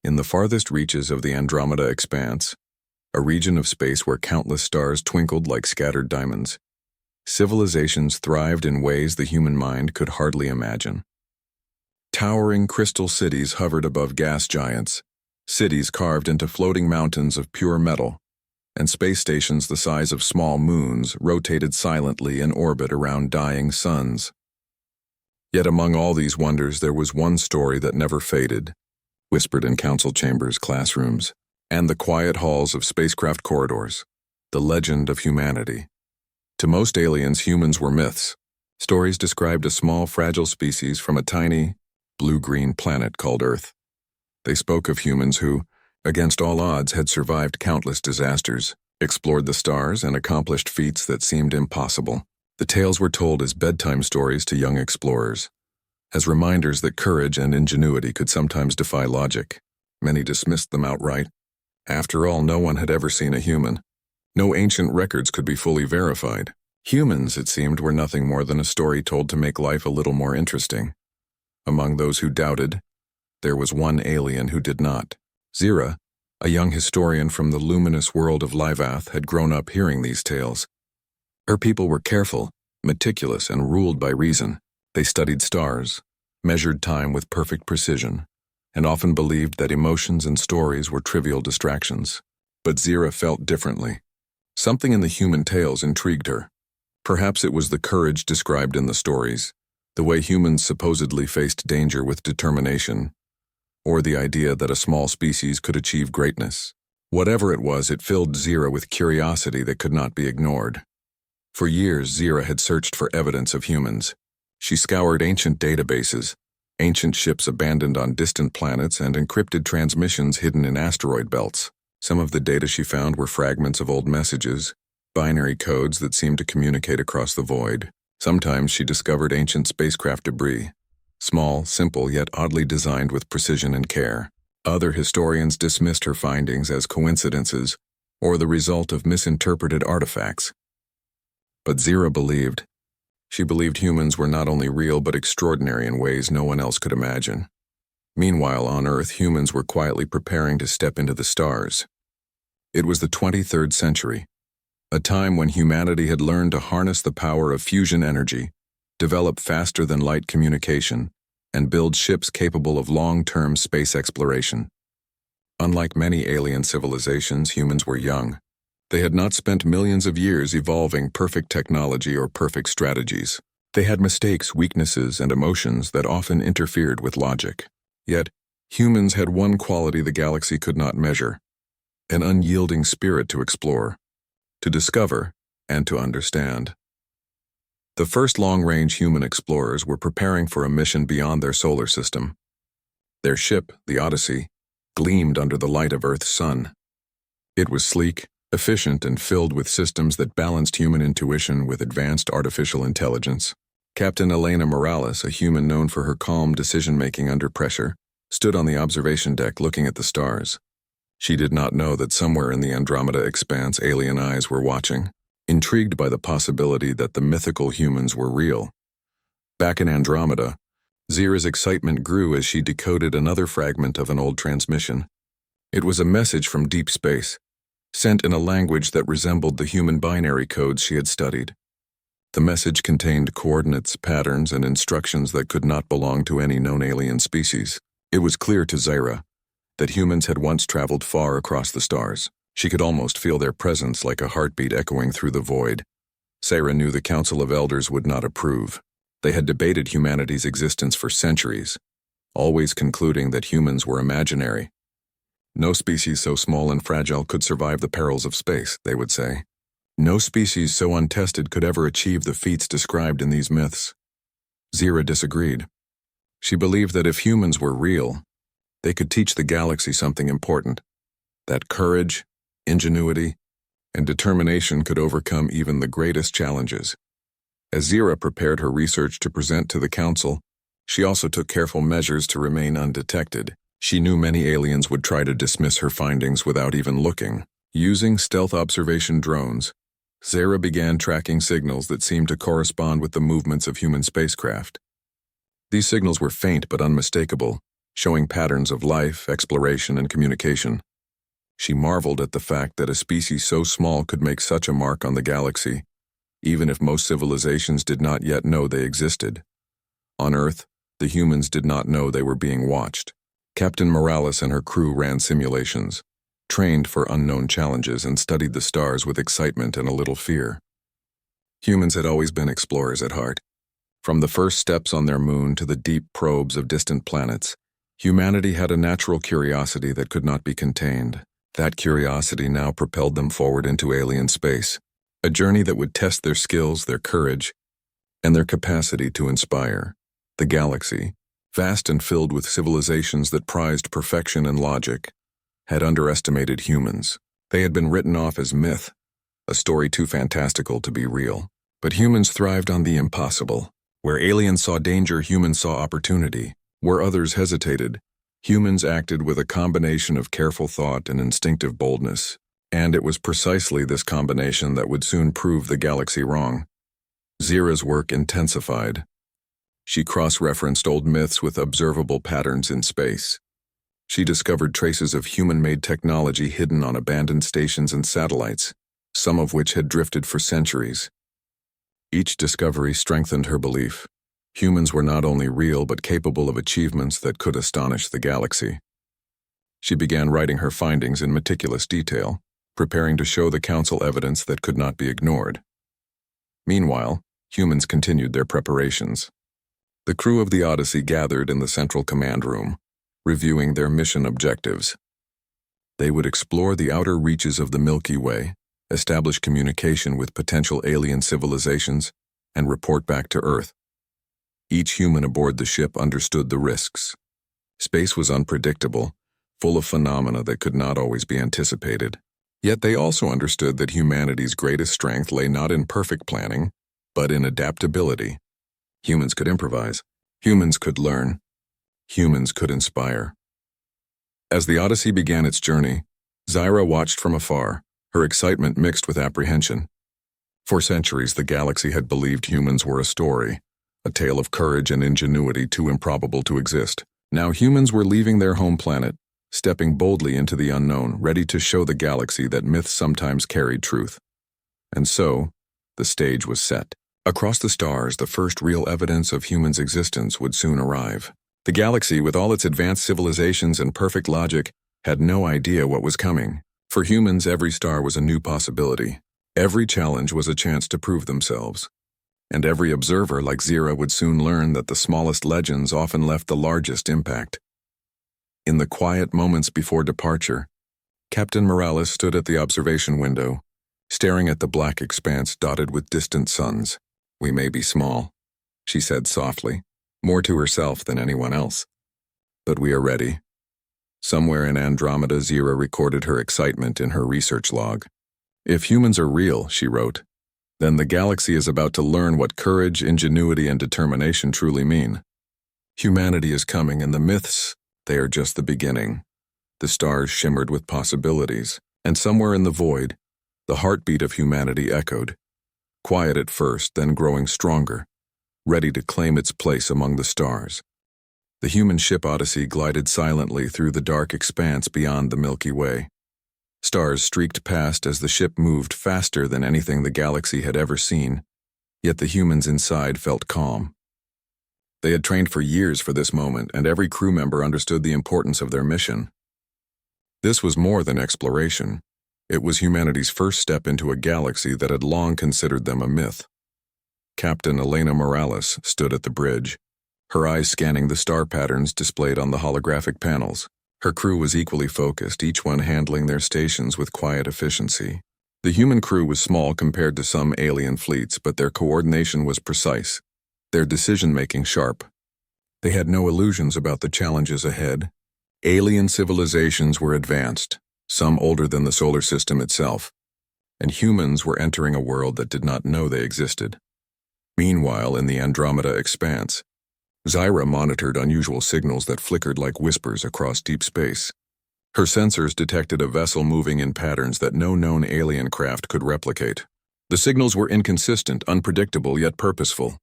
In the farthest reaches of the Andromeda expanse, a region of space where countless stars twinkled like scattered diamonds, civilizations thrived in ways the human mind could hardly imagine. Towering crystal cities hovered above gas giants, cities carved into floating mountains of pure metal, and space stations the size of small moons rotated silently in orbit around dying suns. Yet among all these wonders there was one story that never faded, whispered in council chambers, classrooms, and the quiet halls of spacecraft corridors, the legend of humanity. To most aliens, humans were myths. Stories described a small, fragile species from a tiny, blue-green planet called Earth. They spoke of humans who, against all odds, had survived countless disasters, explored the stars, and accomplished feats that seemed impossible. The tales were told as bedtime stories to young explorers, as reminders that courage and ingenuity could sometimes defy logic. Many dismissed them outright. After all, no one had ever seen a human. No ancient records could be fully verified. Humans, it seemed, were nothing more than a story told to make life a little more interesting. Among those who doubted, there was one alien who did not. Zira, a young historian from the luminous world of Livath, had grown up hearing these tales. Her people were careful, meticulous, and ruled by reason. They studied stars, measured time with perfect precision, and often believed that emotions and stories were trivial distractions. But Zira felt differently. Something in the human tales intrigued her. Perhaps it was the courage described in the stories, the way humans supposedly faced danger with determination, or the idea that a small species could achieve greatness. Whatever it was, it filled Zira with curiosity that could not be ignored. For years, Zira had searched for evidence of humans. She scoured ancient databases, ancient ships abandoned on distant planets, and encrypted transmissions hidden in asteroid belts. Some of the data she found were fragments of old messages, binary codes that seemed to communicate across the void. Sometimes she discovered ancient spacecraft debris, small, simple, yet oddly designed with precision and care. Other historians dismissed her findings as coincidences or the result of misinterpreted artifacts. But Zira believed. She believed humans were not only real but extraordinary in ways no one else could imagine. Meanwhile, on Earth, humans were quietly preparing to step into the stars. It was the 23rd century, a time when humanity had learned to harness the power of fusion energy, develop faster-than-light communication, and build ships capable of long-term space exploration. Unlike many alien civilizations, humans were young. They had not spent millions of years evolving perfect technology or perfect strategies. They had mistakes, weaknesses, and emotions that often interfered with logic. Yet, humans had one quality the galaxy could not measure: an unyielding spirit to explore, to discover, and to understand. The first long-range human explorers were preparing for a mission beyond their solar system. Their ship, the Odyssey, gleamed under the light of Earth's sun. It was sleek, efficient, and filled with systems that balanced human intuition with advanced artificial intelligence. Captain Elena Morales, a human known for her calm decision-making under pressure, stood on the observation deck looking at the stars. She did not know that somewhere in the Andromeda expanse alien eyes were watching, intrigued by the possibility that the mythical humans were real. Back in Andromeda, Zira's excitement grew as she decoded another fragment of an old transmission. It was a message from deep space, sent in a language that resembled the human binary codes she had studied. The message contained coordinates, patterns, and instructions that could not belong to any known alien species. It was clear to Zira that humans had once traveled far across the stars. She could almost feel their presence like a heartbeat echoing through the void. Zira knew the Council of Elders would not approve. They had debated humanity's existence for centuries, always concluding that humans were imaginary. No species so small and fragile could survive the perils of space, they would say. No species so untested could ever achieve the feats described in these myths. Zira disagreed. She believed that if humans were real, they could teach the galaxy something important, that courage, ingenuity, and determination could overcome even the greatest challenges. As Zira prepared her research to present to the Council, she also took careful measures to remain undetected. She knew many aliens would try to dismiss her findings without even looking. Using stealth observation drones, Zira began tracking signals that seemed to correspond with the movements of human spacecraft. These signals were faint but unmistakable, showing patterns of life, exploration, and communication. She marveled at the fact that a species so small could make such a mark on the galaxy, even if most civilizations did not yet know they existed. On Earth, the humans did not know they were being watched. Captain Morales and her crew ran simulations, trained for unknown challenges, and studied the stars with excitement and a little fear. Humans had always been explorers at heart. From the first steps on their moon to the deep probes of distant planets, humanity had a natural curiosity that could not be contained. That curiosity now propelled them forward into alien space, a journey that would test their skills, their courage, and their capacity to inspire. The galaxy, vast and filled with civilizations that prized perfection and logic, had underestimated humans. They had been written off as myth, a story too fantastical to be real. But humans thrived on the impossible. Where aliens saw danger, humans saw opportunity. Where others hesitated, humans acted with a combination of careful thought and instinctive boldness. And it was precisely this combination that would soon prove the galaxy wrong. Zira's work intensified. She cross-referenced old myths with observable patterns in space. She discovered traces of human-made technology hidden on abandoned stations and satellites, some of which had drifted for centuries. Each discovery strengthened her belief. Humans were not only real but capable of achievements that could astonish the galaxy. She began writing her findings in meticulous detail, preparing to show the Council evidence that could not be ignored. Meanwhile, humans continued their preparations. The crew of the Odyssey gathered in the central command room, reviewing their mission objectives. They would explore the outer reaches of the Milky Way, establish communication with potential alien civilizations, and report back to Earth. Each human aboard the ship understood the risks. Space was unpredictable, full of phenomena that could not always be anticipated. Yet they also understood that humanity's greatest strength lay not in perfect planning, but in adaptability. Humans could improvise. Humans could learn. Humans could inspire. As the Odyssey began its journey, Zira watched from afar, her excitement mixed with apprehension. For centuries, the galaxy had believed humans were a story, a tale of courage and ingenuity too improbable to exist. Now humans were leaving their home planet, stepping boldly into the unknown, ready to show the galaxy that myths sometimes carried truth. And so, the stage was set. Across the stars, the first real evidence of humans' existence would soon arrive. The galaxy, with all its advanced civilizations and perfect logic, had no idea what was coming. For humans, every star was a new possibility. Every challenge was a chance to prove themselves. And every observer like Zira would soon learn that the smallest legends often left the largest impact. In the quiet moments before departure, Captain Morales stood at the observation window, staring at the black expanse dotted with distant suns. "We may be small," she said softly, more to herself than anyone else. "But we are ready." Somewhere in Andromeda, Zira recorded her excitement in her research log. "If humans are real," she wrote, "then the galaxy is about to learn what courage, ingenuity, and determination truly mean. Humanity is coming, and the myths, they are just the beginning." The stars shimmered with possibilities, and somewhere in the void, the heartbeat of humanity echoed. Quiet at first, then growing stronger, ready to claim its place among the stars. The human ship Odyssey glided silently through the dark expanse beyond the Milky Way. Stars streaked past as the ship moved faster than anything the galaxy had ever seen, yet the humans inside felt calm. They had trained for years for this moment, and every crew member understood the importance of their mission. This was more than exploration. It was humanity's first step into a galaxy that had long considered them a myth. Captain Elena Morales stood at the bridge, her eyes scanning the star patterns displayed on the holographic panels. Her crew was equally focused, each one handling their stations with quiet efficiency. The human crew was small compared to some alien fleets, but their coordination was precise, their decision-making sharp. They had no illusions about the challenges ahead. Alien civilizations were advanced, some older than the solar system itself, and humans were entering a world that did not know they existed. Meanwhile, in the Andromeda expanse, Zira monitored unusual signals that flickered like whispers across deep space. Her sensors detected a vessel moving in patterns that no known alien craft could replicate. The signals were inconsistent, unpredictable, yet purposeful.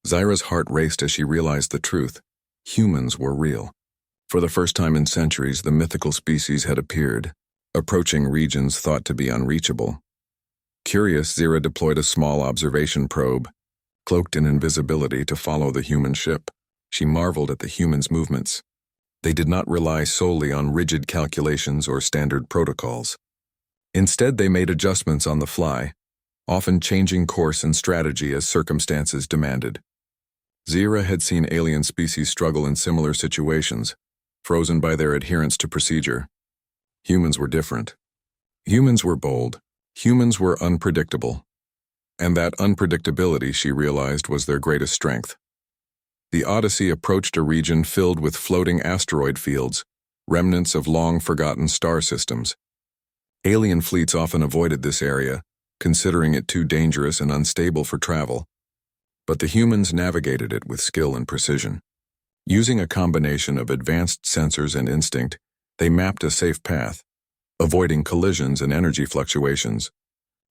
Zira's heart raced as she realized the truth. Humans were real. For the first time in centuries, the mythical species had appeared, approaching regions thought to be unreachable. Curious, Zira deployed a small observation probe, cloaked in invisibility, to follow the human ship. She marveled at the humans' movements. They did not rely solely on rigid calculations or standard protocols. Instead, they made adjustments on the fly, often changing course and strategy as circumstances demanded. Zira had seen alien species struggle in similar situations, frozen by their adherence to procedure. Humans were different. Humans were bold. Humans were unpredictable. And that unpredictability, she realized, was their greatest strength. The Odyssey approached a region filled with floating asteroid fields, remnants of long-forgotten star systems. Alien fleets often avoided this area, considering it too dangerous and unstable for travel. But the humans navigated it with skill and precision. Using a combination of advanced sensors and instinct, they mapped a safe path, avoiding collisions and energy fluctuations.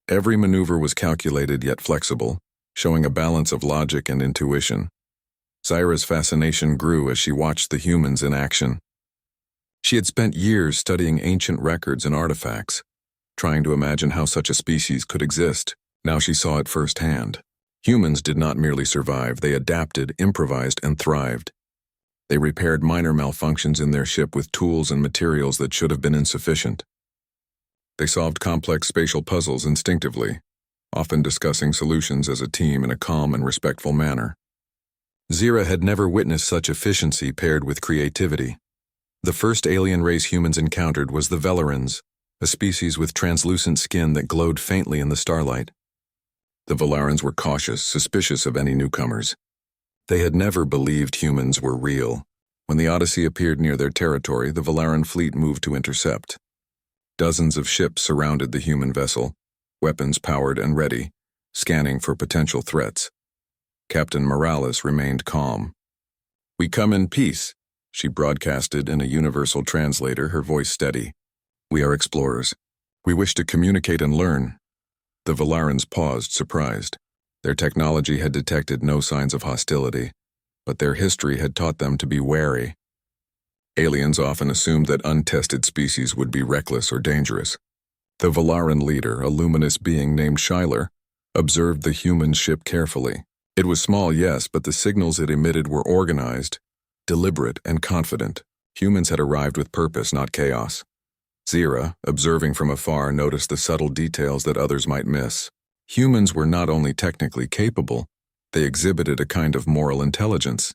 Every maneuver was calculated yet flexible, showing a balance of logic and intuition. Zira's fascination grew as she watched the humans in action. She had spent years studying ancient records and artifacts, trying to imagine how such a species could exist. Now she saw it firsthand. Humans did not merely survive, they adapted, improvised, and thrived. They repaired minor malfunctions in their ship with tools and materials that should have been insufficient. They solved complex spatial puzzles instinctively, often discussing solutions as a team in a calm and respectful manner. Zira had never witnessed such efficiency paired with creativity. The first alien race humans encountered was the Velarans, a species with translucent skin that glowed faintly in the starlight. The Velarans were cautious, suspicious of any newcomers. They had never believed humans were real. When the Odyssey appeared near their territory, the Velaran fleet moved to intercept. Dozens of ships surrounded the human vessel, weapons powered and ready, scanning for potential threats. Captain Morales remained calm. "We come in peace," she broadcasted in a universal translator, her voice steady. "We are explorers. We wish to communicate and learn." The Velarans paused, surprised. Their technology had detected no signs of hostility, but their history had taught them to be wary. Aliens often assumed that untested species would be reckless or dangerous. The Velaran leader, a luminous being named Shylar, observed the human ship carefully. It was small, yes, but the signals it emitted were organized, deliberate, and confident. Humans had arrived with purpose, not chaos. Zira, observing from afar, noticed the subtle details that others might miss. Humans were not only technically capable, they exhibited a kind of moral intelligence.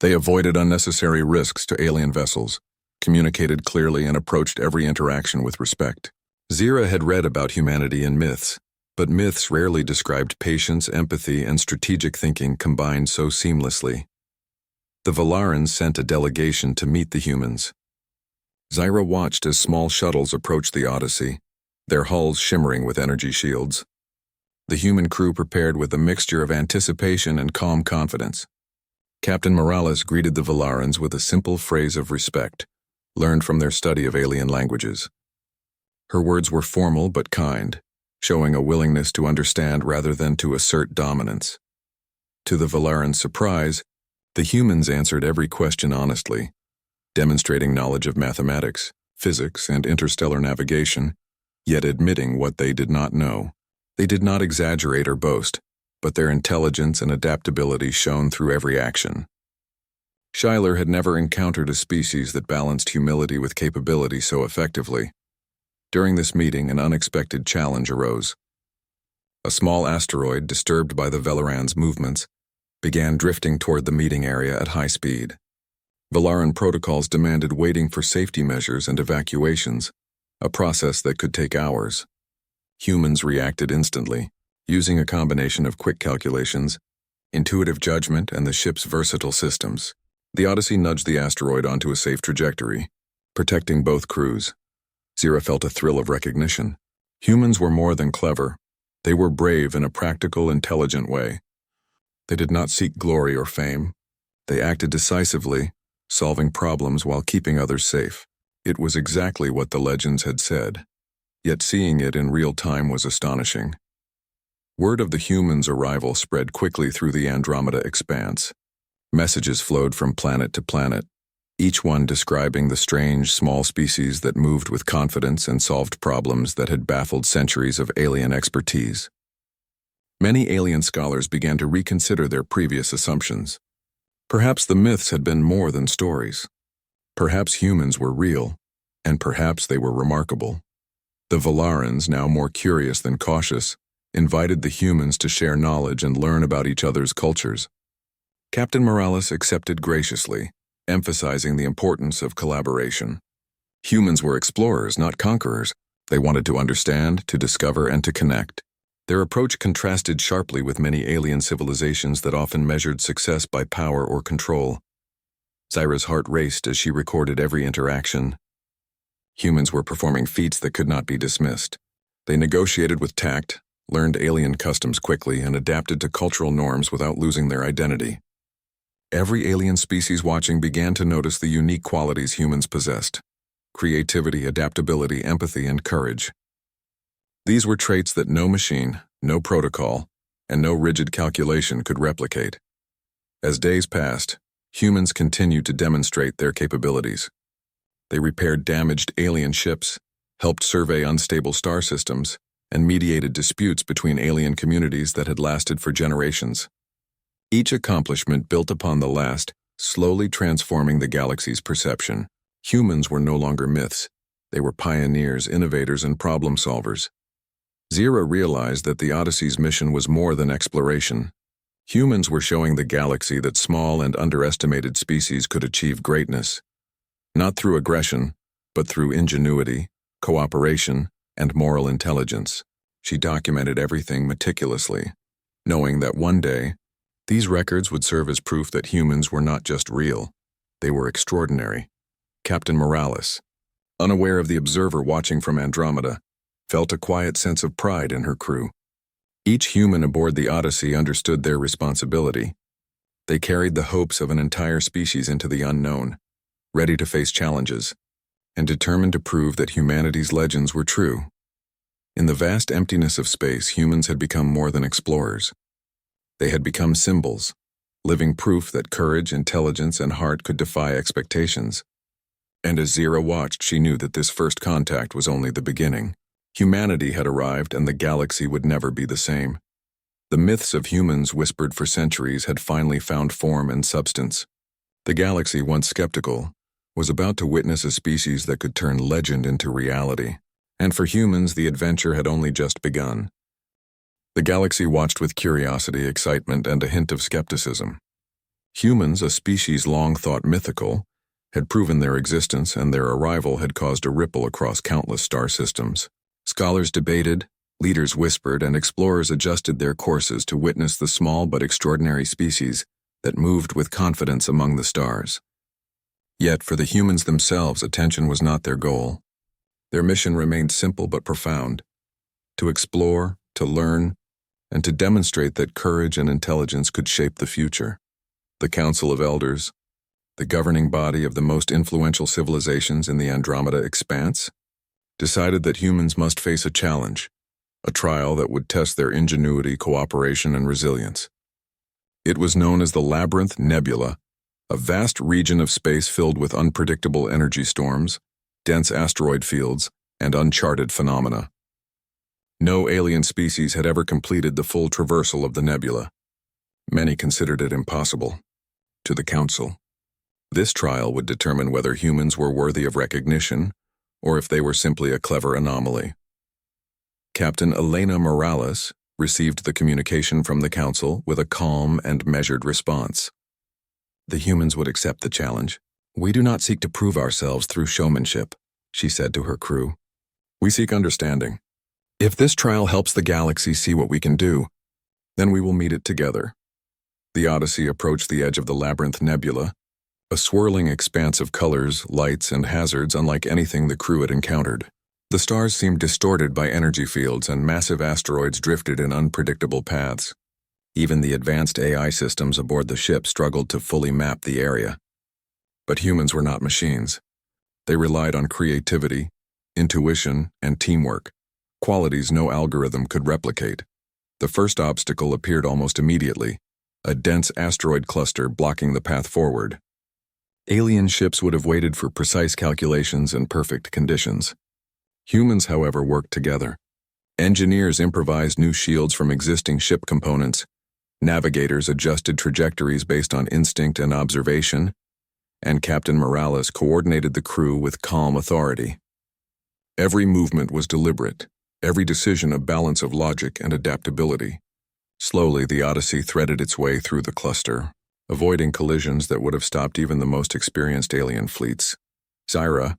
They avoided unnecessary risks to alien vessels, communicated clearly, and approached every interaction with respect. Zira had read about humanity in myths, but myths rarely described patience, empathy, and strategic thinking combined so seamlessly. The Velarans sent a delegation to meet the humans. Zira watched as small shuttles approached the Odyssey, their hulls shimmering with energy shields. The human crew prepared with a mixture of anticipation and calm confidence. Captain Morales greeted the Velarans with a simple phrase of respect, learned from their study of alien languages. Her words were formal but kind, showing a willingness to understand rather than to assert dominance. To the Velarans' surprise, the humans answered every question honestly, demonstrating knowledge of mathematics, physics, and interstellar navigation, yet admitting what they did not know. They did not exaggerate or boast, but their intelligence and adaptability shone through every action. Shylar had never encountered a species that balanced humility with capability so effectively. During this meeting, an unexpected challenge arose. A small asteroid, disturbed by the Velarans' movements, began drifting toward the meeting area at high speed. Velaran protocols demanded waiting for safety measures and evacuations, a process that could take hours. Humans reacted instantly, using a combination of quick calculations, intuitive judgment, and the ship's versatile systems. The Odyssey nudged the asteroid onto a safe trajectory, protecting both crews. Zira felt a thrill of recognition. Humans were more than clever. They were brave in a practical, intelligent way. They did not seek glory or fame. They acted decisively, solving problems while keeping others safe. It was exactly what the legends had said, yet seeing it in real time was astonishing. Word of the humans' arrival spread quickly through the Andromeda expanse. Messages flowed from planet to planet, each one describing the strange, small species that moved with confidence and solved problems that had baffled centuries of alien expertise. Many alien scholars began to reconsider their previous assumptions. Perhaps the myths had been more than stories. Perhaps humans were real, and perhaps they were remarkable. The Valarans, now more curious than cautious, invited the humans to share knowledge and learn about each other's cultures. Captain Morales accepted graciously, emphasizing the importance of collaboration. Humans were explorers, not conquerors. They wanted to understand, to discover, and to connect. Their approach contrasted sharply with many alien civilizations that often measured success by power or control. Zyra's heart raced as she recorded every interaction. Humans were performing feats that could not be dismissed. They negotiated with tact, learned alien customs quickly, and adapted to cultural norms without losing their identity. Every alien species watching began to notice the unique qualities humans possessed: creativity, adaptability, empathy, and courage. These were traits that no machine, no protocol, and no rigid calculation could replicate. As days passed, humans continued to demonstrate their capabilities. They repaired damaged alien ships, helped survey unstable star systems, and mediated disputes between alien communities that had lasted for generations. Each accomplishment built upon the last, slowly transforming the galaxy's perception. Humans were no longer myths. They were pioneers, innovators, and problem solvers. Zyra realized that the Odyssey's mission was more than exploration. Humans were showing the galaxy that small and underestimated species could achieve greatness, not through aggression, but through ingenuity, cooperation, and moral intelligence. She documented everything meticulously, knowing that one day, these records would serve as proof that humans were not just real, they were extraordinary. Captain Morales, unaware of the observer watching from Andromeda, felt a quiet sense of pride in her crew. Each human aboard the Odyssey understood their responsibility. They carried the hopes of an entire species into the unknown, ready to face challenges, and determined to prove that humanity's legends were true. In the vast emptiness of space, humans had become more than explorers. They had become symbols, living proof that courage, intelligence, and heart could defy expectations. And as Zyra watched, she knew that this first contact was only the beginning. Humanity had arrived, and the galaxy would never be the same. The myths of humans whispered for centuries had finally found form and substance. The galaxy, once skeptical, was about to witness a species that could turn legend into reality. And for humans, the adventure had only just begun. The galaxy watched with curiosity, excitement, and a hint of skepticism. Humans, a species long thought mythical, had proven their existence, and their arrival had caused a ripple across countless star systems. Scholars debated, leaders whispered, and explorers adjusted their courses to witness the small but extraordinary species that moved with confidence among the stars. Yet for the humans themselves, attention was not their goal. Their mission remained simple but profound: to explore, to learn, and to demonstrate that courage and intelligence could shape the future. The Council of Elders, the governing body of the most influential civilizations in the Andromeda expanse, decided that humans must face a challenge, a trial that would test their ingenuity, cooperation, and resilience. It was known as the Labyrinth Nebula, a vast region of space filled with unpredictable energy storms, dense asteroid fields, and uncharted phenomena. No alien species had ever completed the full traversal of the nebula. Many considered it impossible. To the Council, this trial would determine whether humans were worthy of recognition, or if they were simply a clever anomaly. Captain Elena Morales received the communication from the Council with a calm and measured response. The humans would accept the challenge. "We do not seek to prove ourselves through showmanship," she said to her crew. "We seek understanding. If this trial helps the galaxy see what we can do, then we will meet it together." The Odyssey approached the edge of the Labyrinth Nebula, a swirling expanse of colors, lights, and hazards unlike anything the crew had encountered. The stars seemed distorted by energy fields, and massive asteroids drifted in unpredictable paths. Even the advanced AI systems aboard the ship struggled to fully map the area. But humans were not machines. They relied on creativity, intuition, and teamwork, qualities no algorithm could replicate. The first obstacle appeared almost immediately, a dense asteroid cluster blocking the path forward. Alien ships would have waited for precise calculations and perfect conditions. Humans, however, worked together. Engineers improvised new shields from existing ship components. Navigators adjusted trajectories based on instinct and observation, and Captain Morales coordinated the crew with calm authority. Every movement was deliberate, every decision a balance of logic and adaptability. Slowly, the Odyssey threaded its way through the cluster, avoiding collisions that would have stopped even the most experienced alien fleets. Zyra,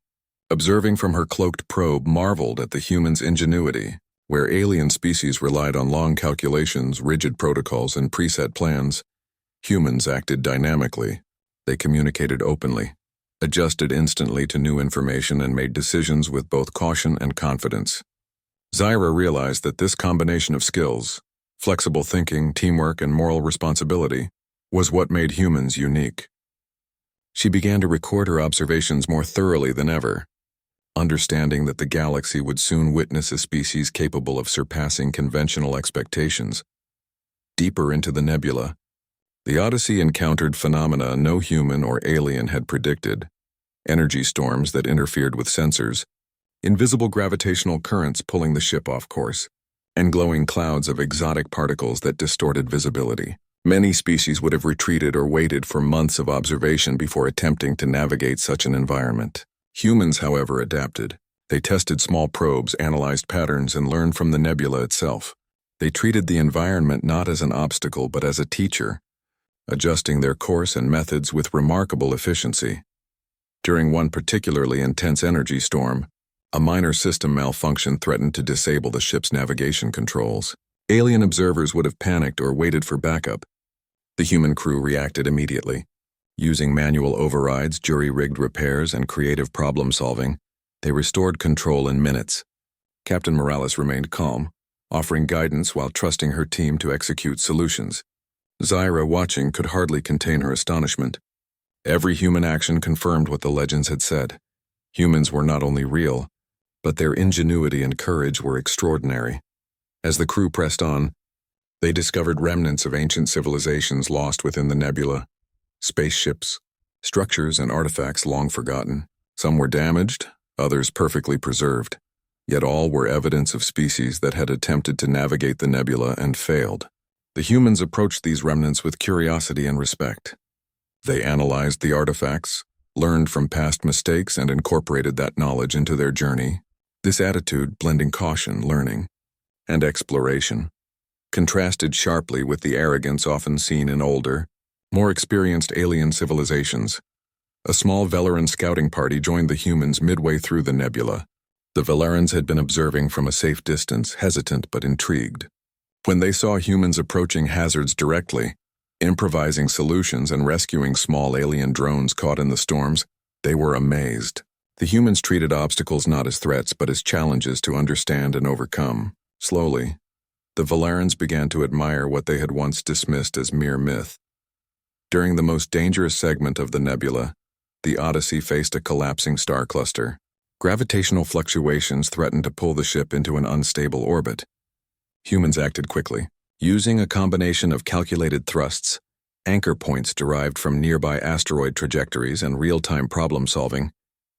observing from her cloaked probe, marveled at the humans' ingenuity. Where alien species relied on long calculations, rigid protocols, and preset plans, humans acted dynamically. They communicated openly, adjusted instantly to new information, and made decisions with both caution and confidence. Zyra realized that this combination of skills, flexible thinking, teamwork, and moral responsibility, was what made humans unique. She began to record her observations more thoroughly than ever, understanding that the galaxy would soon witness a species capable of surpassing conventional expectations. Deeper into the nebula, the Odyssey encountered phenomena no human or alien had predicted: energy storms that interfered with sensors, invisible gravitational currents pulling the ship off course, and glowing clouds of exotic particles that distorted visibility. Many species would have retreated or waited for months of observation before attempting to navigate such an environment. Humans, however, adapted. They tested small probes, analyzed patterns, and learned from the nebula itself. They treated the environment not as an obstacle but as a teacher, adjusting their course and methods with remarkable efficiency. During one particularly intense energy storm, a minor system malfunction threatened to disable the ship's navigation controls. Alien observers would have panicked or waited for backup. The human crew reacted immediately. Using manual overrides, jury-rigged repairs, and creative problem-solving, they restored control in minutes. Captain Morales remained calm, offering guidance while trusting her team to execute solutions. Zyra, watching, could hardly contain her astonishment. Every human action confirmed what the legends had said. Humans were not only real, but their ingenuity and courage were extraordinary. As the crew pressed on, they discovered remnants of ancient civilizations lost within the nebula. Spaceships, structures, and artifacts long forgotten. Some were damaged, others perfectly preserved. Yet all were evidence of species that had attempted to navigate the nebula and failed. The humans approached these remnants with curiosity and respect. They analyzed the artifacts, learned from past mistakes, and incorporated that knowledge into their journey. This attitude, blending caution, learning, and exploration, contrasted sharply with the arrogance often seen in older, more experienced alien civilizations. A small Velaran scouting party joined the humans midway through the nebula. The Velarans had been observing from a safe distance, hesitant but intrigued. When they saw humans approaching hazards directly, improvising solutions and rescuing small alien drones caught in the storms, they were amazed. The humans treated obstacles not as threats but as challenges to understand and overcome. Slowly, the Velarans began to admire what they had once dismissed as mere myth. During the most dangerous segment of the nebula, the Odyssey faced a collapsing star cluster. Gravitational fluctuations threatened to pull the ship into an unstable orbit. Humans acted quickly. Using a combination of calculated thrusts, anchor points derived from nearby asteroid trajectories, and real-time problem-solving,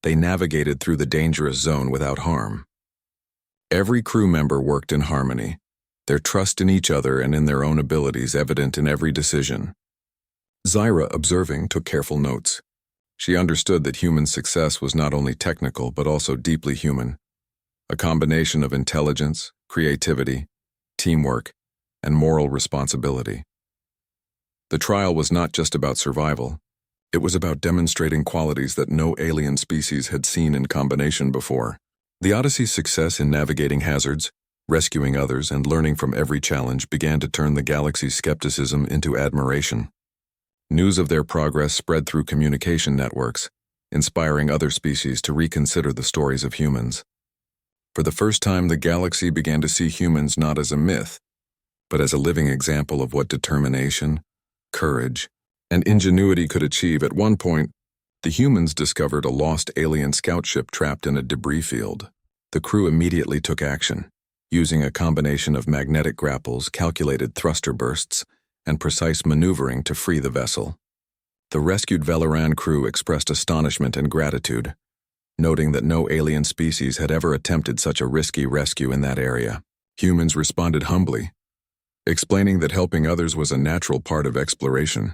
they navigated through the dangerous zone without harm. Every crew member worked in harmony, their trust in each other and in their own abilities evident in every decision. Zyra, observing, took careful notes. She understood that human success was not only technical but also deeply human, a combination of intelligence, creativity, teamwork, and moral responsibility. The trial was not just about survival. It was about demonstrating qualities that no alien species had seen in combination before. The Odyssey's success in navigating hazards, rescuing others, and learning from every challenge began to turn the galaxy's skepticism into admiration. News of their progress spread through communication networks, inspiring other species to reconsider the stories of humans. For the first time, the galaxy began to see humans not as a myth, but as a living example of what determination, courage, and ingenuity could achieve. At one point, the humans discovered a lost alien scout ship trapped in a debris field. The crew immediately took action, using a combination of magnetic grapples, calculated thruster bursts, and precise maneuvering to free the vessel. The rescued Velaran crew expressed astonishment and gratitude, noting that no alien species had ever attempted such a risky rescue in that area. Humans responded humbly, explaining that helping others was a natural part of exploration,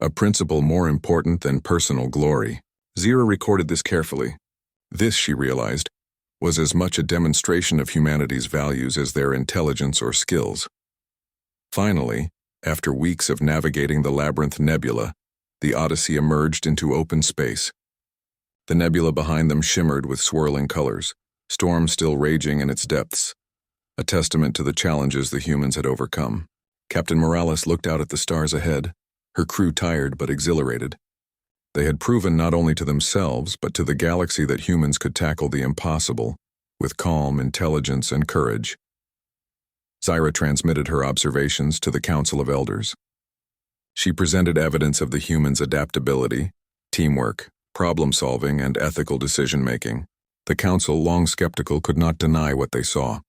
a principle more important than personal glory. Zira recorded this carefully. This, she realized, was as much a demonstration of humanity's values as their intelligence or skills. Finally, after weeks of navigating the Labyrinth Nebula, the Odyssey emerged into open space. The nebula behind them shimmered with swirling colors, storm still raging in its depths, a testament to the challenges the humans had overcome. Captain Morales looked out at the stars ahead, her crew tired but exhilarated. They had proven not only to themselves but to the galaxy that humans could tackle the impossible with calm, intelligence, and courage. Zira transmitted her observations to the Council of Elders. She presented evidence of the humans' adaptability, teamwork, problem-solving, and ethical decision-making. The Council, long skeptical, could not deny what they saw.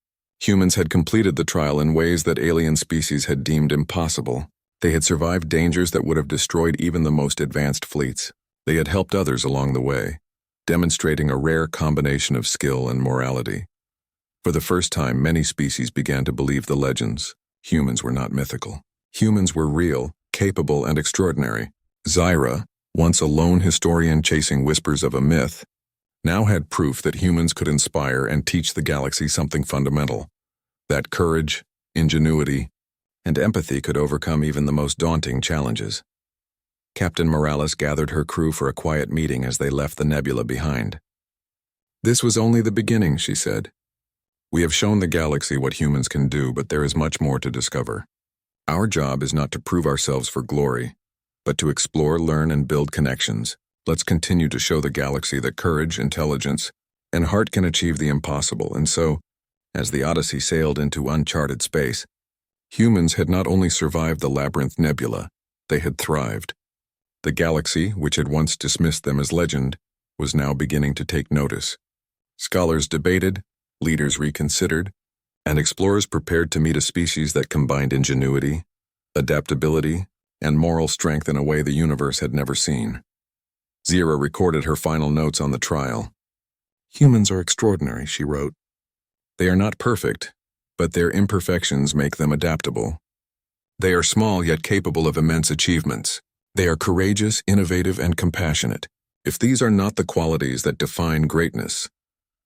Humans had completed the trial in ways that alien species had deemed impossible. They had survived dangers that would have destroyed even the most advanced fleets. They had helped others along the way, demonstrating a rare combination of skill and morality. For the first time, many species began to believe the legends. Humans were not mythical. Humans were real, capable, and extraordinary. Zira, once a lone historian chasing whispers of a myth, now had proof that humans could inspire and teach the galaxy something fundamental, that courage, ingenuity, and empathy could overcome even the most daunting challenges. Captain Morales gathered her crew for a quiet meeting as they left the nebula behind. "This was only the beginning," she said. "We have shown the galaxy what humans can do, but there is much more to discover. Our job is not to prove ourselves for glory, but to explore, learn, and build connections. Let's continue to show the galaxy that courage, intelligence, and heart can achieve the impossible." And so, as the Odyssey sailed into uncharted space, humans had not only survived the Labyrinth Nebula, they had thrived. The galaxy, which had once dismissed them as legend, was now beginning to take notice. Scholars debated, leaders reconsidered, and explorers prepared to meet a species that combined ingenuity, adaptability, and moral strength in a way the universe had never seen. Zira recorded her final notes on the trial. "Humans are extraordinary," she wrote. "They are not perfect, but their imperfections make them adaptable. They are small yet capable of immense achievements. They are courageous, innovative, and compassionate. If these are not the qualities that define greatness,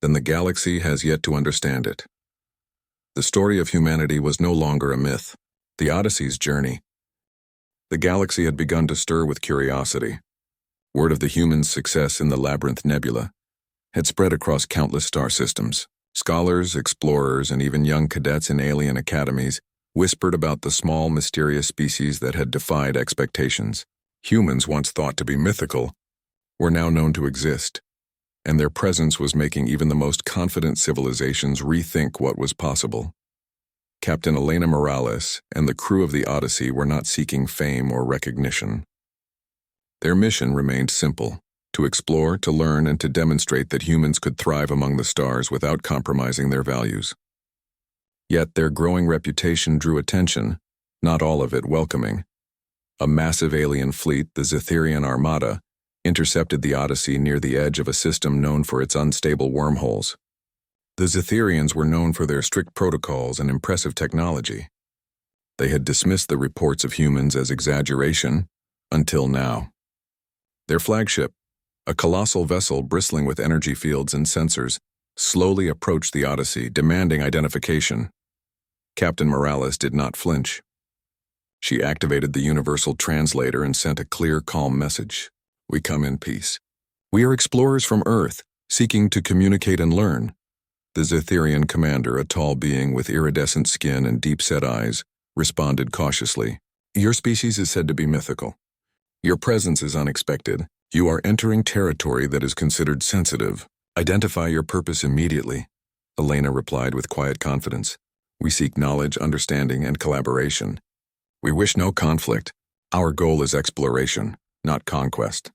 then the galaxy has yet to understand it." The story of humanity was no longer a myth, the Odyssey's journey. The galaxy had begun to stir with curiosity. Word of the humans' success in the Labyrinth Nebula had spread across countless star systems. Scholars, explorers, and even young cadets in alien academies whispered about the small, mysterious species that had defied expectations. Humans, once thought to be mythical, were now known to exist, and their presence was making even the most confident civilizations rethink what was possible. Captain Elena Morales and the crew of the Odyssey were not seeking fame or recognition. Their mission remained simple: to explore, to learn, and to demonstrate that humans could thrive among the stars without compromising their values. Yet their growing reputation drew attention, not all of it welcoming. A massive alien fleet, the Zetherian Armada, intercepted the Odyssey near the edge of a system known for its unstable wormholes. The Zetherians were known for their strict protocols and impressive technology. They had dismissed the reports of humans as exaggeration, until now. Their flagship, a colossal vessel bristling with energy fields and sensors, slowly approached the Odyssey, demanding identification. Captain Morales did not flinch. She activated the universal translator and sent a clear, calm message. "We come in peace. We are explorers from Earth, seeking to communicate and learn." The Zetherian commander, a tall being with iridescent skin and deep-set eyes, responded cautiously. "Your species is said to be mythical. Your presence is unexpected. You are entering territory that is considered sensitive. Identify your purpose immediately," Elena replied with quiet confidence. "We seek knowledge, understanding, and collaboration. We wish no conflict. Our goal is exploration, not conquest."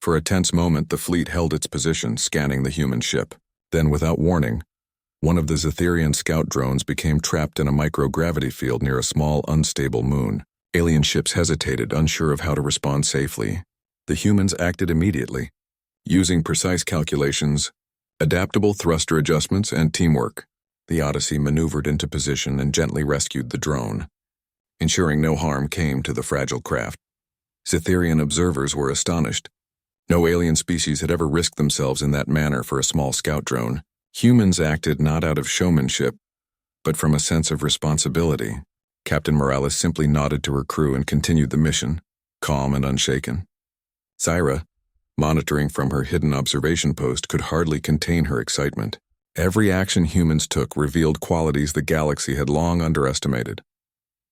For a tense moment, the fleet held its position, scanning the human ship. Then, without warning, one of the Zetherian scout drones became trapped in a microgravity field near a small, unstable moon. Alien ships hesitated, unsure of how to respond safely. The humans acted immediately, using precise calculations, adaptable thruster adjustments, and teamwork. The Odyssey maneuvered into position and gently rescued the drone, ensuring no harm came to the fragile craft. Cytherian observers were astonished. No alien species had ever risked themselves in that manner for a small scout drone. Humans acted not out of showmanship, but from a sense of responsibility. Captain Morales simply nodded to her crew and continued the mission, calm and unshaken. Zyra, monitoring from her hidden observation post, could hardly contain her excitement. Every action humans took revealed qualities the galaxy had long underestimated: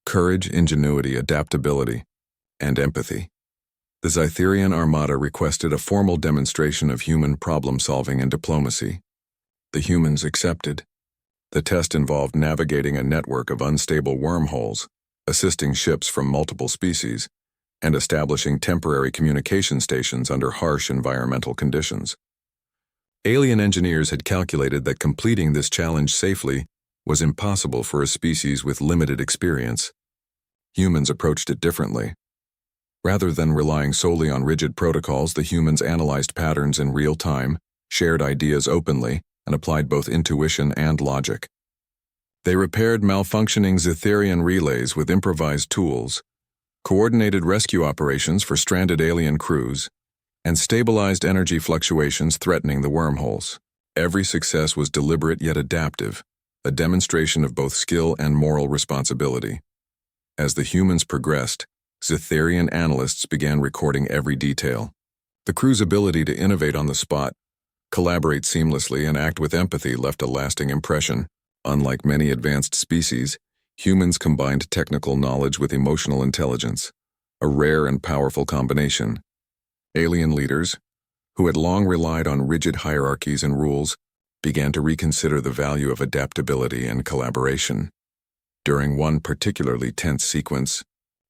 courage, ingenuity, adaptability, and empathy. The Zytherian Armada requested a formal demonstration of human problem-solving and diplomacy. The humans accepted. The test involved navigating a network of unstable wormholes, assisting ships from multiple species, and establishing temporary communication stations under harsh environmental conditions. Alien engineers had calculated that completing this challenge safely was impossible for a species with limited experience. Humans approached it differently. Rather than relying solely on rigid protocols, the humans analyzed patterns in real time, shared ideas openly, and applied both intuition and logic. They repaired malfunctioning Zytherian relays with improvised tools, coordinated rescue operations for stranded alien crews, and stabilized energy fluctuations threatening the wormholes. Every success was deliberate yet adaptive, a demonstration of both skill and moral responsibility. As the humans progressed, Zytherian analysts began recording every detail. The crew's ability to innovate on the spot, collaborate seamlessly, and act with empathy left a lasting impression. Unlike many advanced species, humans combined technical knowledge with emotional intelligence, a rare and powerful combination. Alien leaders, who had long relied on rigid hierarchies and rules, began to reconsider the value of adaptability and collaboration. During one particularly tense sequence,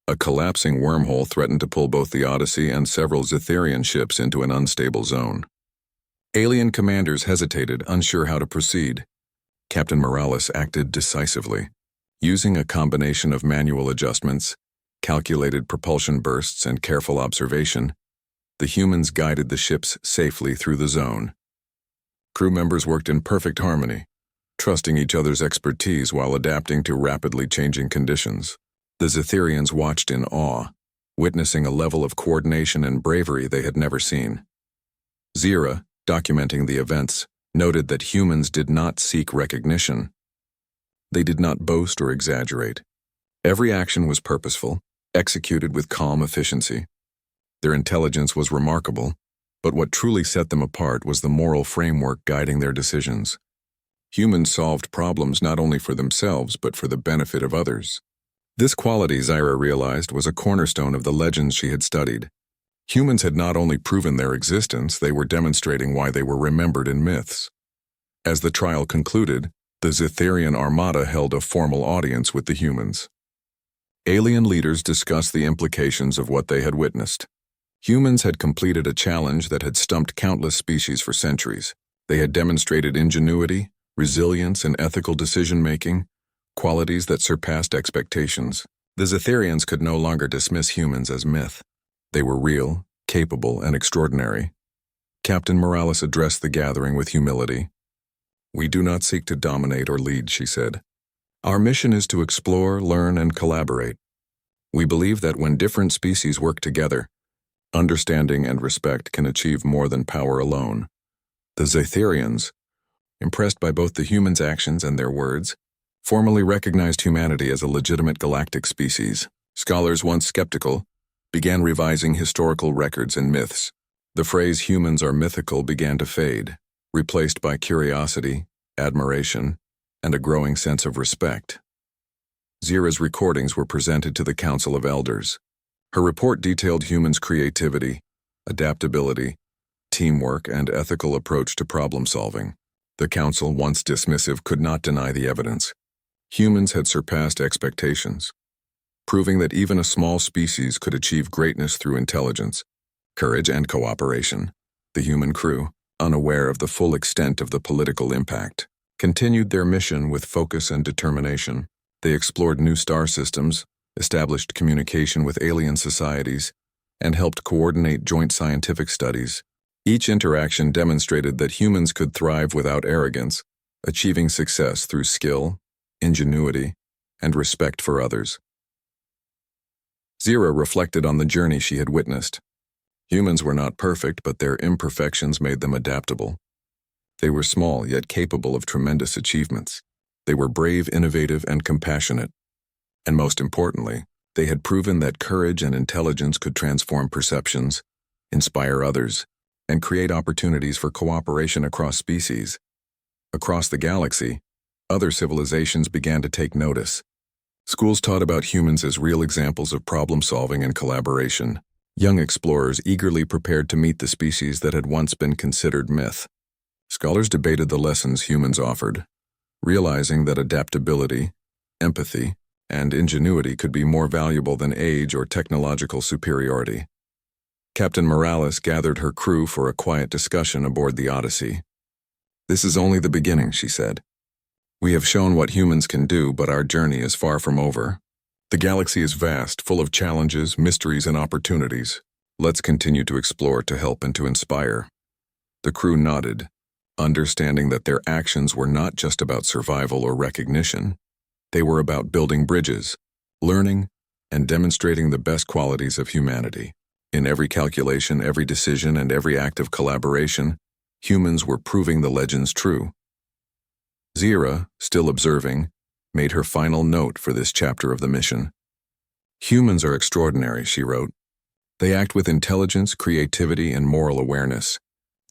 a collapsing wormhole threatened to pull both the Odyssey and several Zytherian ships into an unstable zone. Alien commanders hesitated, unsure how to proceed. Captain Morales acted decisively. Using a combination of manual adjustments, calculated propulsion bursts, and careful observation, the humans guided the ships safely through the zone. Crew members worked in perfect harmony, trusting each other's expertise while adapting to rapidly changing conditions. The Zytherians watched in awe, witnessing a level of coordination and bravery they had never seen. Zyra, documenting the events, noted that humans did not seek recognition. They did not boast or exaggerate. Every action was purposeful, executed with calm efficiency. Their intelligence was remarkable, but what truly set them apart was the moral framework guiding their decisions. Humans solved problems not only for themselves but for the benefit of others. This quality, Zyra realized, was a cornerstone of the legends she had studied. Humans had not only proven their existence, they were demonstrating why they were remembered in myths. As the trial concluded, the Zytherian Armada held a formal audience with the humans. Alien leaders discussed the implications of what they had witnessed. Humans had completed a challenge that had stumped countless species for centuries. They had demonstrated ingenuity, resilience, and ethical decision-making, qualities that surpassed expectations. The Zytherians could no longer dismiss humans as myth. They were real, capable, and extraordinary. Captain Morales addressed the gathering with humility. "We do not seek to dominate or lead," she said. "Our mission is to explore, learn, and collaborate. We believe that when different species work together, understanding and respect can achieve more than power alone." The Zytherians, impressed by both the humans' actions and their words, formally recognized humanity as a legitimate galactic species. Scholars once skeptical began revising historical records and myths. The phrase "humans are mythical" began to fade, replaced by curiosity, admiration, and a growing sense of respect. Zyra's recordings were presented to the Council of Elders. Her report detailed humans' creativity, adaptability, teamwork, and ethical approach to problem-solving. The Council, once dismissive, could not deny the evidence. Humans had surpassed expectations, proving that even a small species could achieve greatness through intelligence, courage, and cooperation. The human crew, unaware of the full extent of the political impact, continued their mission with focus and determination. They explored new star systems, established communication with alien societies, and helped coordinate joint scientific studies. Each interaction demonstrated that humans could thrive without arrogance, achieving success through skill, ingenuity, and respect for others. Zira reflected on the journey she had witnessed. Humans were not perfect, but their imperfections made them adaptable. They were small, yet capable of tremendous achievements. They were brave, innovative, and compassionate. And most importantly, they had proven that courage and intelligence could transform perceptions, inspire others, and create opportunities for cooperation across species. Across the galaxy, other civilizations began to take notice. Schools taught about humans as real examples of problem-solving and collaboration. Young explorers eagerly prepared to meet the species that had once been considered myth. Scholars debated the lessons humans offered, realizing that adaptability, empathy, and ingenuity could be more valuable than age or technological superiority. Captain Morales gathered her crew for a quiet discussion aboard the Odyssey. "This is only the beginning," she said. "We have shown what humans can do, but our journey is far from over. The galaxy is vast, full of challenges, mysteries, and opportunities. Let's continue to explore, to help, and to inspire." The crew nodded, understanding that their actions were not just about survival or recognition. They were about building bridges, learning, and demonstrating the best qualities of humanity. In every calculation, every decision, and every act of collaboration, humans were proving the legends true. Zira, still observing, made her final note for this chapter of the mission. "Humans are extraordinary," she wrote. "They act with intelligence, creativity, and moral awareness.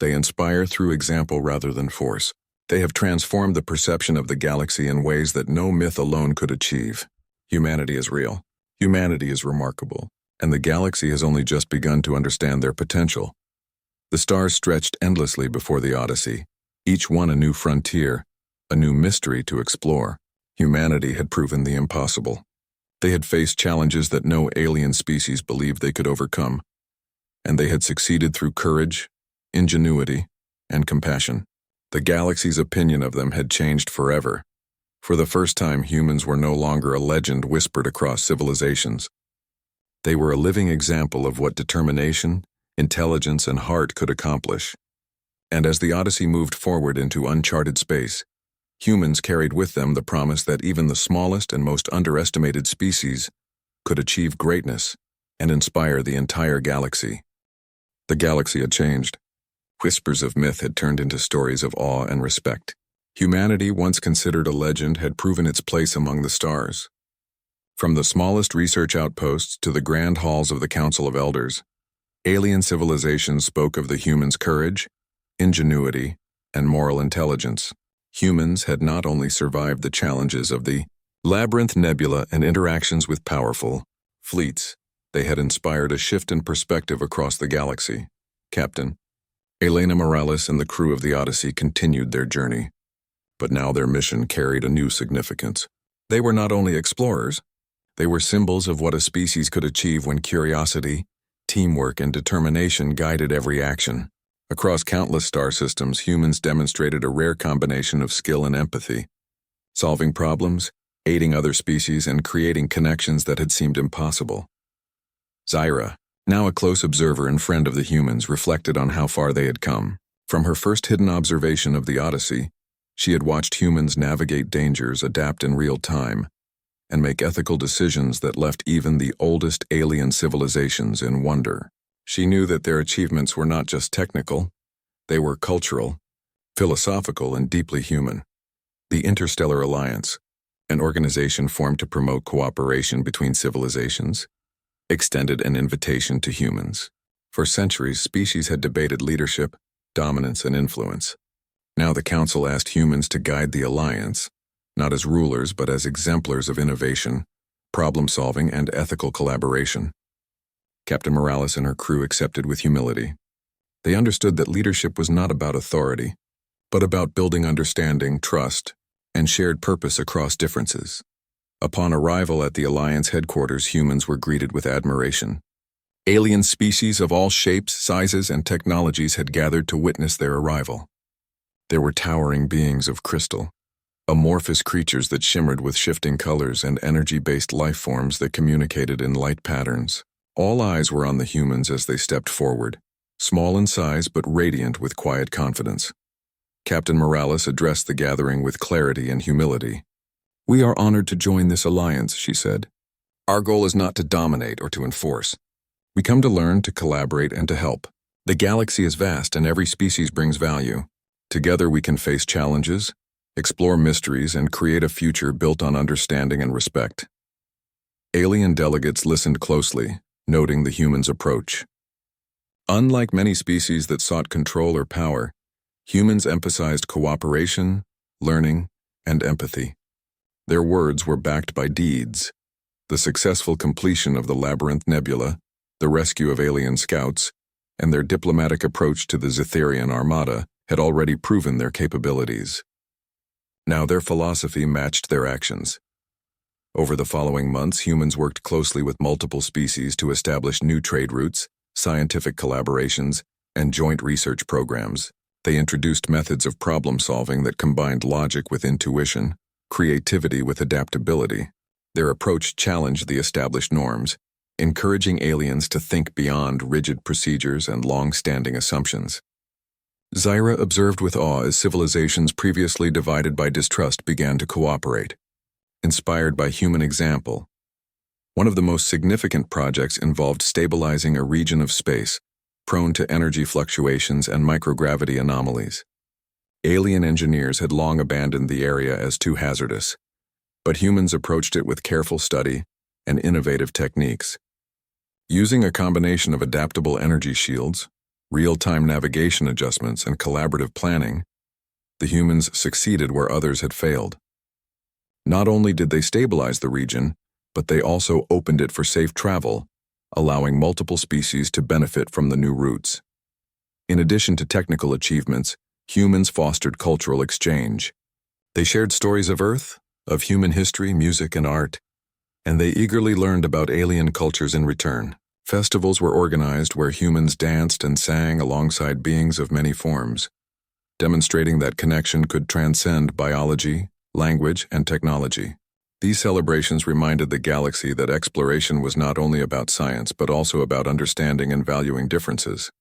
They inspire through example rather than force. They have transformed the perception of the galaxy in ways that no myth alone could achieve. Humanity is real. Humanity is remarkable. And the galaxy has only just begun to understand their potential." The stars stretched endlessly before the Odyssey, each one a new frontier, a new mystery to explore. Humanity had proven the impossible. They had faced challenges that no alien species believed they could overcome, and they had succeeded through courage, ingenuity, and compassion. The galaxy's opinion of them had changed forever. For the first time, humans were no longer a legend whispered across civilizations. They were a living example of what determination, intelligence, and heart could accomplish. And as the Odyssey moved forward into uncharted space, humans carried with them the promise that even the smallest and most underestimated species could achieve greatness and inspire the entire galaxy. The galaxy had changed. Whispers of myth had turned into stories of awe and respect. Humanity, once considered a legend, had proven its place among the stars. From the smallest research outposts to the grand halls of the Council of Elders, alien civilizations spoke of the humans' courage, ingenuity, and moral intelligence. Humans had not only survived the challenges of the Labyrinth Nebula and interactions with powerful fleets, they had inspired a shift in perspective across the galaxy. Captain Elena Morales and the crew of the Odyssey continued their journey, but now their mission carried a new significance. They were not only explorers, they were symbols of what a species could achieve when curiosity, teamwork, and determination guided every action. Across countless star systems, humans demonstrated a rare combination of skill and empathy, solving problems, aiding other species, and creating connections that had seemed impossible. Zira, now a close observer and friend of the humans, reflected on how far they had come. From her first hidden observation of the Odyssey, she had watched humans navigate dangers, adapt in real time, and make ethical decisions that left even the oldest alien civilizations in wonder. She knew that their achievements were not just technical, they were cultural, philosophical, and deeply human. The Interstellar Alliance, an organization formed to promote cooperation between civilizations, extended an invitation to humans. For centuries, species had debated leadership, dominance, and influence. Now the Council asked humans to guide the Alliance, not as rulers but as exemplars of innovation, problem-solving, and ethical collaboration. Captain Morales and her crew accepted with humility. They understood that leadership was not about authority, but about building understanding, trust, and shared purpose across differences. Upon arrival at the Alliance headquarters, humans were greeted with admiration. Alien species of all shapes, sizes, and technologies had gathered to witness their arrival. There were towering beings of crystal, amorphous creatures that shimmered with shifting colors and energy-based life forms that communicated in light patterns. All eyes were on the humans as they stepped forward, small in size but radiant with quiet confidence. Captain Morales addressed the gathering with clarity and humility. "We are honored to join this alliance," she said. "Our goal is not to dominate or to enforce. We come to learn, to collaborate, and to help. The galaxy is vast and every species brings value. Together we can face challenges, explore mysteries, and create a future built on understanding and respect." Alien delegates listened closely, noting the humans' approach. Unlike many species that sought control or power, humans emphasized cooperation, learning, and empathy. Their words were backed by deeds. The successful completion of the Labyrinth Nebula, the rescue of alien scouts, and their diplomatic approach to the Zetherian Armada had already proven their capabilities. Now their philosophy matched their actions. Over the following months, humans worked closely with multiple species to establish new trade routes, scientific collaborations, and joint research programs. They introduced methods of problem-solving that combined logic with intuition, creativity with adaptability. Their approach challenged the established norms, encouraging aliens to think beyond rigid procedures and long-standing assumptions. Zyra observed with awe as civilizations previously divided by distrust began to cooperate. Inspired by human example, one of the most significant projects involved stabilizing a region of space prone to energy fluctuations and microgravity anomalies. Alien engineers had long abandoned the area as too hazardous, but humans approached it with careful study and innovative techniques. Using a combination of adaptable energy shields, real-time navigation adjustments, and collaborative planning, the humans succeeded where others had failed. Not only did they stabilize the region, but they also opened it for safe travel, allowing multiple species to benefit from the new routes. In addition to technical achievements, humans fostered cultural exchange. They shared stories of Earth, of human history, music, and art, and they eagerly learned about alien cultures in return. Festivals were organized where humans danced and sang alongside beings of many forms, demonstrating that connection could transcend biology, language, and technology. These celebrations reminded the galaxy that exploration was not only about science but also about understanding and valuing differences.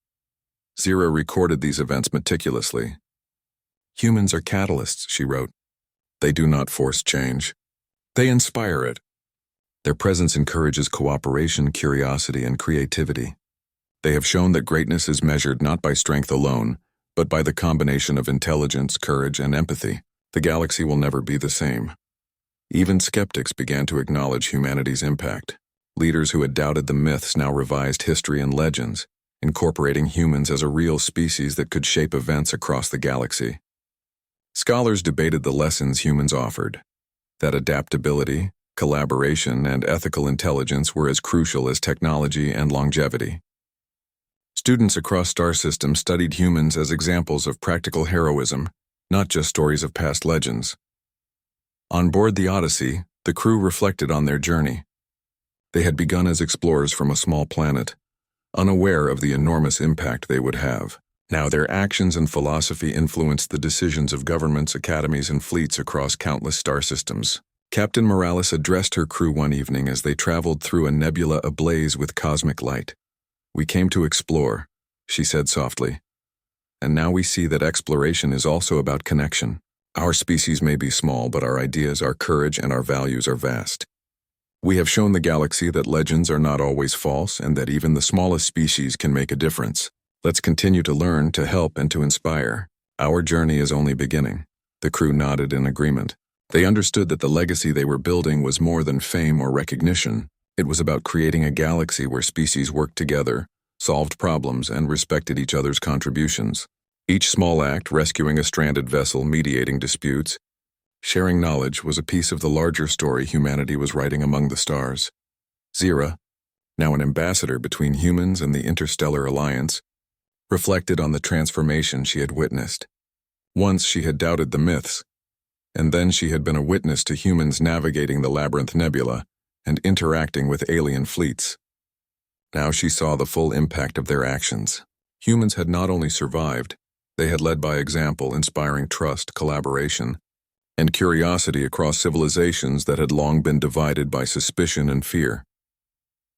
Zyra recorded these events meticulously. "Humans are catalysts," she wrote. "They do not force change. They inspire it. Their presence encourages cooperation, curiosity, and creativity. They have shown that greatness is measured not by strength alone, but by the combination of intelligence, courage, and empathy. The galaxy will never be the same." Even skeptics began to acknowledge humanity's impact. Leaders who had doubted the myths now revised history and legends, incorporating humans as a real species that could shape events across the galaxy. Scholars debated the lessons humans offered, that adaptability, collaboration, and ethical intelligence were as crucial as technology and longevity. Students across star systems studied humans as examples of practical heroism, not just stories of past legends. On board the Odyssey, the crew reflected on their journey. They had begun as explorers from a small planet, unaware of the enormous impact they would have. Now their actions and philosophy influenced the decisions of governments, academies, and fleets across countless star systems. Captain Morales addressed her crew one evening as they traveled through a nebula ablaze with cosmic light. "We came to explore," she said softly. "And now we see that exploration is also about connection. Our species may be small, but our ideas, our courage, and our values are vast. We have shown the galaxy that legends are not always false and that even the smallest species can make a difference. Let's continue to learn, to help, and to inspire. Our journey is only beginning." The crew nodded in agreement. They understood that the legacy they were building was more than fame or recognition. It was about creating a galaxy where species worked together, solved problems, and respected each other's contributions. Each small act, rescuing a stranded vessel, mediating disputes, sharing knowledge, was a piece of the larger story humanity was writing among the stars. Zyra, now an ambassador between humans and the Interstellar Alliance, reflected on the transformation she had witnessed. Once she had doubted the myths, and then she had been a witness to humans navigating the Labyrinth Nebula and interacting with alien fleets. Now she saw the full impact of their actions. Humans had not only survived, they had led by example, inspiring trust, collaboration, and curiosity across civilizations that had long been divided by suspicion and fear.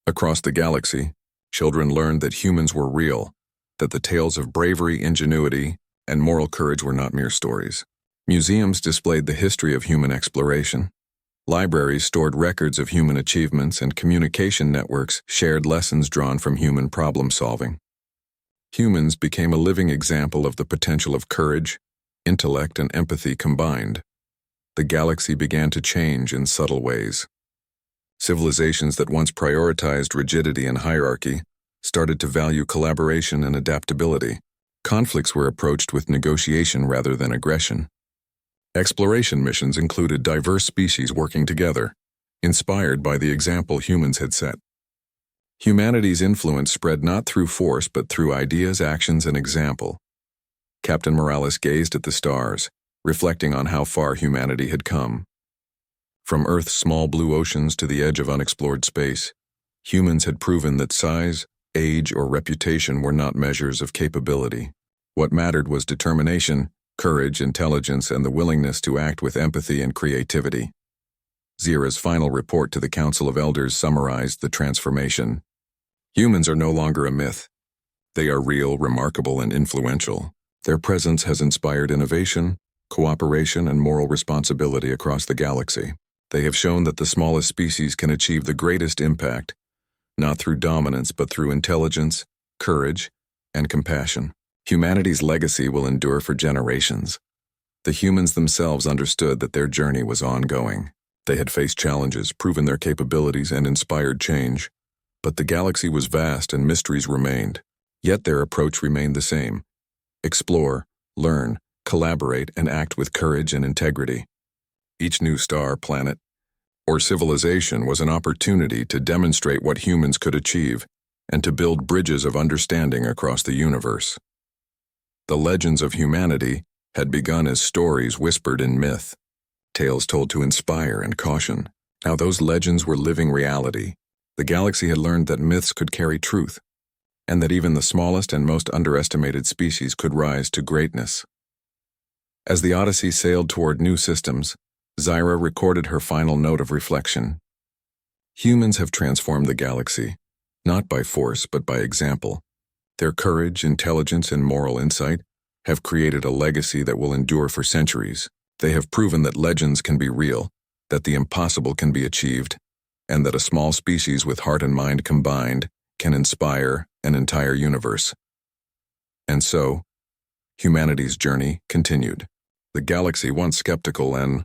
Across the galaxy, children learned that humans were real, that the tales of bravery, ingenuity, and moral courage were not mere stories. Museums displayed the history of human exploration. Libraries stored records of human achievements, and communication networks shared lessons drawn from human problem-solving. Humans became a living example of the potential of courage, intellect, and empathy combined. The galaxy began to change in subtle ways. Civilizations that once prioritized rigidity and hierarchy started to value collaboration and adaptability. Conflicts were approached with negotiation rather than aggression. Exploration missions included diverse species working together, inspired by the example humans had set. Humanity's influence spread not through force but through ideas, actions, and example. Captain Morales gazed at the stars, reflecting on how far humanity had come. From Earth's small blue oceans to the edge of unexplored space, humans had proven that size, age, or reputation were not measures of capability. What mattered was determination, courage, intelligence, and the willingness to act with empathy and creativity. Zira's final report to the Council of Elders summarized the transformation. Humans are no longer a myth. They are real, remarkable, and influential. Their presence has inspired innovation, cooperation, and moral responsibility across the galaxy. They have shown that the smallest species can achieve the greatest impact, not through dominance but through intelligence, courage, and compassion. Humanity's legacy will endure for generations. The humans themselves understood that their journey was ongoing. They had faced challenges, proven their capabilities, and inspired change. But the galaxy was vast and mysteries remained. Yet their approach remained the same. Explore, learn, collaborate, and act with courage and integrity. Each new star, planet, or civilization was an opportunity to demonstrate what humans could achieve and to build bridges of understanding across the universe. The legends of humanity had begun as stories whispered in myth, tales told to inspire and caution. Now those legends were living reality. The galaxy had learned that myths could carry truth, and that even the smallest and most underestimated species could rise to greatness. As the Odyssey sailed toward new systems, Zira recorded her final note of reflection. Humans have transformed the galaxy, not by force but by example. Their courage, intelligence, and moral insight have created a legacy that will endure for centuries. They have proven that legends can be real, that the impossible can be achieved, and that a small species with heart and mind combined can inspire an entire universe. And so, humanity's journey continued. The galaxy, once skeptical and